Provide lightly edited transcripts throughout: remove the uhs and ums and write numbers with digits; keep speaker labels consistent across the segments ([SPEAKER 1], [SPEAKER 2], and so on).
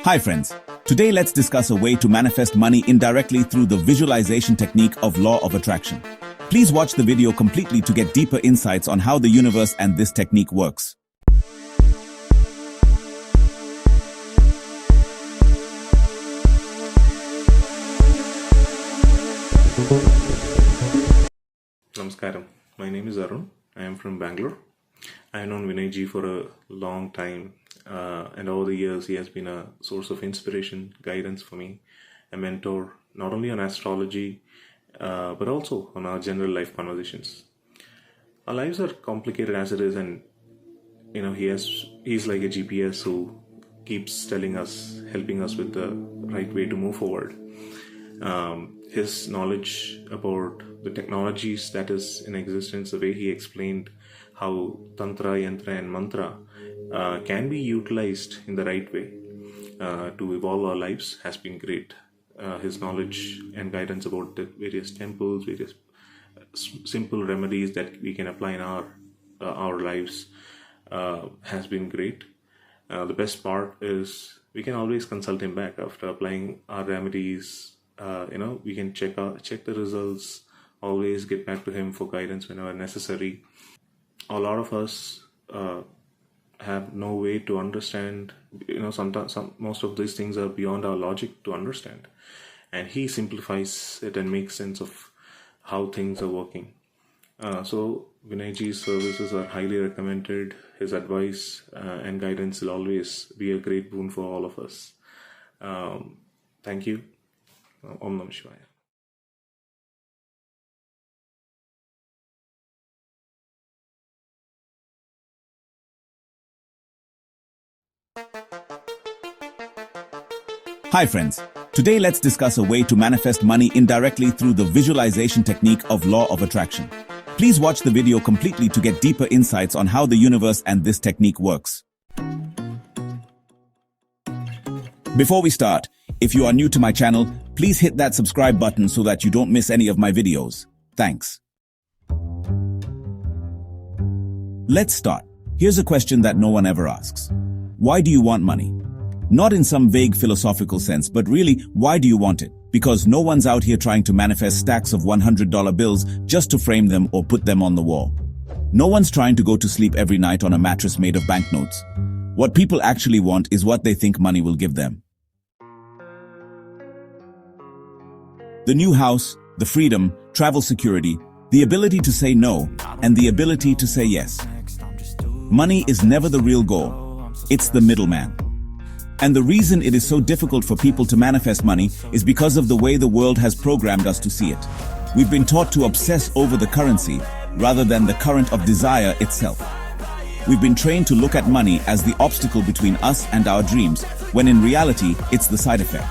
[SPEAKER 1] Hi friends, today let's discuss a way to manifest money indirectly through the visualization technique of law of attraction. Please watch the video completely to get deeper insights on how the universe and this technique works.
[SPEAKER 2] Namaskaram. My name is Arun. I am from Bangalore. I have known Vinay ji for a long time, and over the years he has been a source of inspiration, guidance for me, a mentor, not only on astrology, but also on our general life conversations. Our lives are complicated as it is, and he's like a GPS who keeps telling us, helping us with the right way to move forward. His knowledge about the technologies that is in existence, the way he explained how Tantra, Yantra and Mantra can be utilized in the right way to evolve our lives has been great. His knowledge and guidance about the various temples, various simple remedies that we can apply in our lives has been great. The best part is we can always consult him back after applying our remedies. We can check the results, always get back to him for guidance whenever necessary. A lot of us have no way to understand, sometimes most of these things are beyond our logic to understand, and he simplifies it and makes sense of how things are working. So Vinayji's services are highly recommended. His advice and guidance will always be a great boon for all of us. Thank you. Om Namah Shivaya.
[SPEAKER 1] Hi friends, today let's discuss a way to manifest money indirectly through the visualization technique of law of attraction. Please watch the video completely to get deeper insights on how the universe and this technique works. Before we start, if you are new to my channel, please hit that subscribe button so that you don't miss any of my videos. Thanks. Let's start. Here's a question that no one ever asks. Why do you want money? Not in some vague philosophical sense, but really, why do you want it? Because no one's out here trying to manifest stacks of $100 bills just to frame them or put them on the wall. No one's trying to go to sleep every night on a mattress made of banknotes. What people actually want is what they think money will give them. The new house, the freedom, travel security, the ability to say no, and the ability to say yes. Money is never the real goal. It's the middleman. And the reason it is so difficult for people to manifest money is because of the way the world has programmed us to see it. We've been taught to obsess over the currency rather than the current of desire itself. We've been trained to look at money as the obstacle between us and our dreams, when in reality, it's the side effect.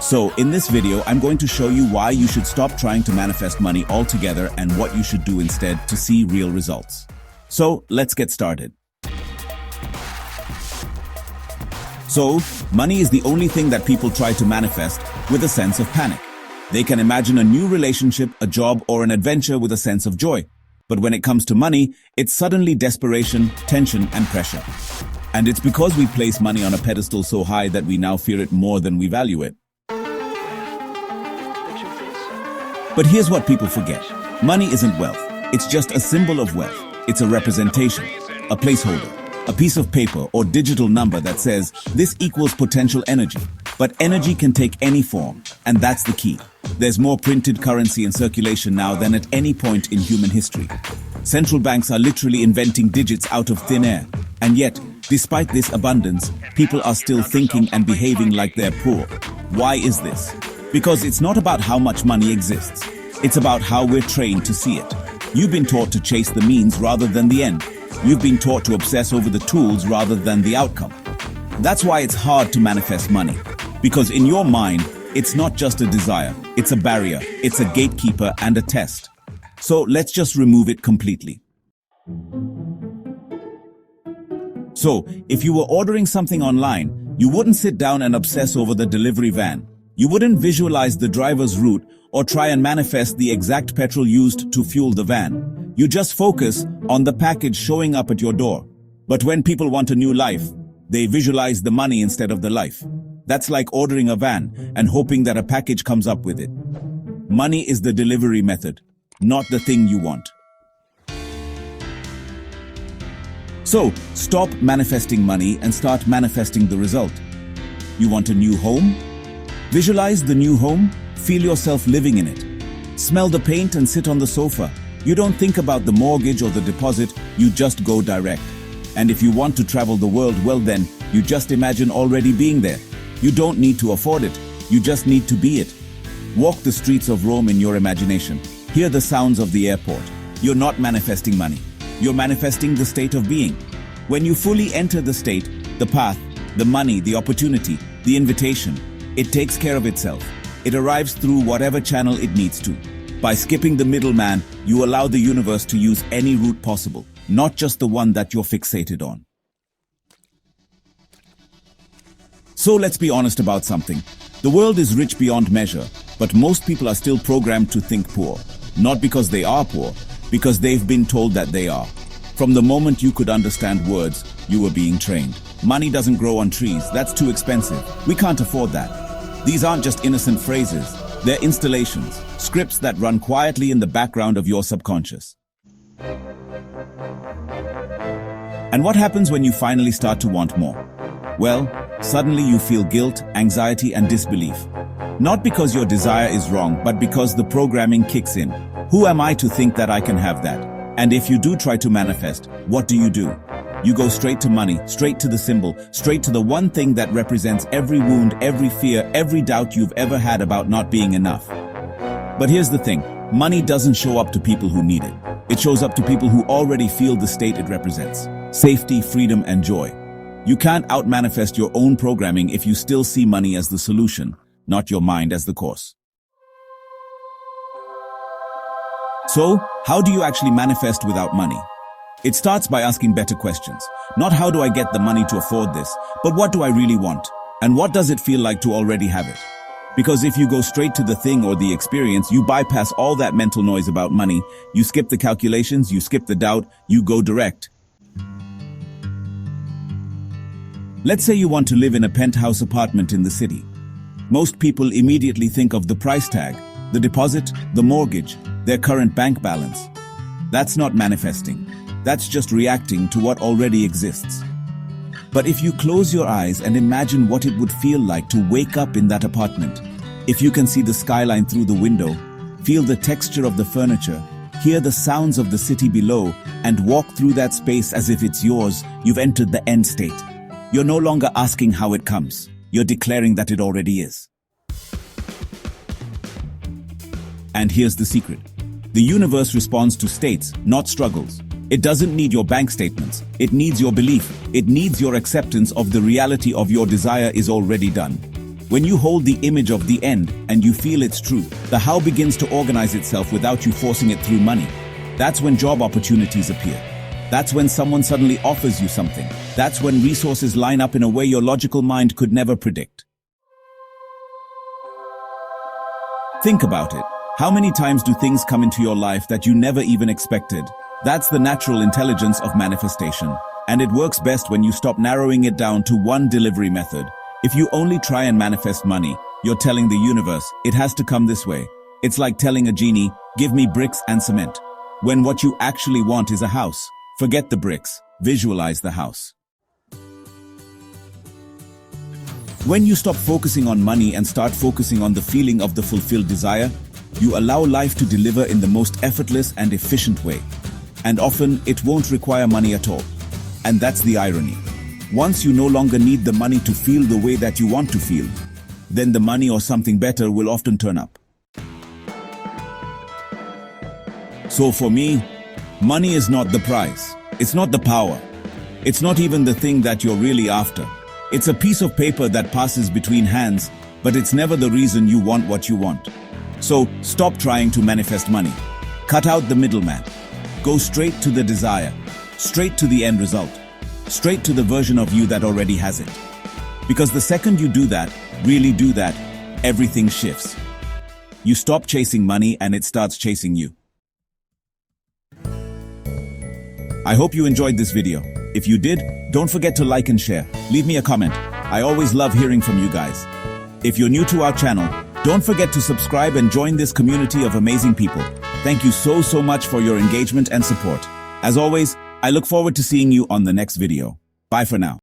[SPEAKER 1] So, in this video, I'm going to show you why you should stop trying to manifest money altogether and what you should do instead to see real results. So, let's get started. So, money is the only thing that people try to manifest with a sense of panic. They can imagine a new relationship, a job, or an adventure with a sense of joy. But when it comes to money, it's suddenly desperation, tension, and pressure. And it's because we place money on a pedestal so high that we now fear it more than we value it. But here's what people forget. Money isn't wealth. It's just a symbol of wealth. It's a representation, a placeholder, a piece of paper or digital number that says this equals potential energy. But energy can take any form, and that's the key. There's more printed currency in circulation now than at any point in human history. Central banks are literally inventing digits out of thin air. And yet, despite this abundance, people are still thinking and behaving like they're poor. Why is this? Because it's not about how much money exists. It's about how we're trained to see it. You've been taught to chase the means rather than the end. You've been taught to obsess over the tools rather than the outcome. That's why it's hard to manifest money. Because in your mind, it's not just a desire, it's a barrier, it's a gatekeeper and a test. So let's just remove it completely. So, if you were ordering something online, you wouldn't sit down and obsess over the delivery van. You wouldn't visualize the driver's route or try and manifest the exact petrol used to fuel the van. You just focus on the package showing up at your door. But when people want a new life, they visualize the money instead of the life. That's like ordering a van and hoping that a package comes up with it. Money is the delivery method, not the thing you want. So, stop manifesting money and start manifesting the result. You want a new home? Visualize the new home, feel yourself living in it. Smell the paint and sit on the sofa. You don't think about the mortgage or the deposit, you just go direct. And if you want to travel the world, well then, you just imagine already being there. You don't need to afford it, you just need to be it. Walk the streets of Rome in your imagination. Hear the sounds of the airport. You're not manifesting money. You're manifesting the state of being. When you fully enter the state, the path, the money, the opportunity, the invitation, it takes care of itself. It arrives through whatever channel it needs to. By skipping the middleman, you allow the universe to use any route possible, not just the one that you're fixated on. So let's be honest about something. The world is rich beyond measure, but most people are still programmed to think poor. Not because they are poor, because they've been told that they are. From the moment you could understand words, you were being trained. Money doesn't grow on trees, that's too expensive. We can't afford that. These aren't just innocent phrases, they're installations, scripts that run quietly in the background of your subconscious. And what happens when you finally start to want more? Well, suddenly you feel guilt, anxiety, and disbelief. Not because your desire is wrong, but because the programming kicks in. Who am I to think that I can have that? And if you do try to manifest, what do? You go straight to money, straight to the symbol, straight to the one thing that represents every wound, every fear, every doubt you've ever had about not being enough. But here's the thing, money doesn't show up to people who need it. It shows up to people who already feel the state it represents. Safety, freedom, and joy. You can't out-manifest your own programming if you still see money as the solution, not your mind as the cause. So, how do you actually manifest without money? It starts by asking better questions. Not how do I get the money to afford this, but what do I really want? And what does it feel like to already have it? Because if you go straight to the thing or the experience, you bypass all that mental noise about money, you skip the calculations, you skip the doubt, you go direct. Let's say you want to live in a penthouse apartment in the city. Most people immediately think of the price tag, the deposit, the mortgage, their current bank balance. That's not manifesting. That's just reacting to what already exists. But if you close your eyes and imagine what it would feel like to wake up in that apartment, if you can see the skyline through the window, feel the texture of the furniture, hear the sounds of the city below, and walk through that space as if it's yours, you've entered the end state. You're no longer asking how it comes. You're declaring that it already is. And here's the secret. The universe responds to states, not struggles. It doesn't need your bank statements. It needs your belief. It needs your acceptance of the reality of your desire is already done. When you hold the image of the end and you feel it's true, the how begins to organize itself without you forcing it through money. That's when job opportunities appear. That's when someone suddenly offers you something. That's when resources line up in a way your logical mind could never predict. Think about it. How many times do things come into your life that you never even expected? That's the natural intelligence of manifestation. And it works best when you stop narrowing it down to one delivery method. If you only try and manifest money, you're telling the universe, it has to come this way. It's like telling a genie, give me bricks and cement. When what you actually want is a house. Forget the bricks, visualize the house. When you stop focusing on money and start focusing on the feeling of the fulfilled desire, you allow life to deliver in the most effortless and efficient way. And often, it won't require money at all. And that's the irony. Once you no longer need the money to feel the way that you want to feel, then the money or something better will often turn up. So for me, money is not the prize. It's not the power. It's not even the thing that you're really after. It's a piece of paper that passes between hands, but it's never the reason you want what you want. So stop trying to manifest money. Cut out the middleman. Go straight to the desire, straight to the end result, straight to the version of you that already has it. Because the second you do that, really do that, everything shifts. You stop chasing money and it starts chasing you. I hope you enjoyed this video. If you did, don't forget to like and share. Leave me a comment. I always love hearing from you guys. If you're new to our channel, don't forget to subscribe and join this community of amazing people. Thank you so much for your engagement and support. As always, I look forward to seeing you on the next video. Bye for now.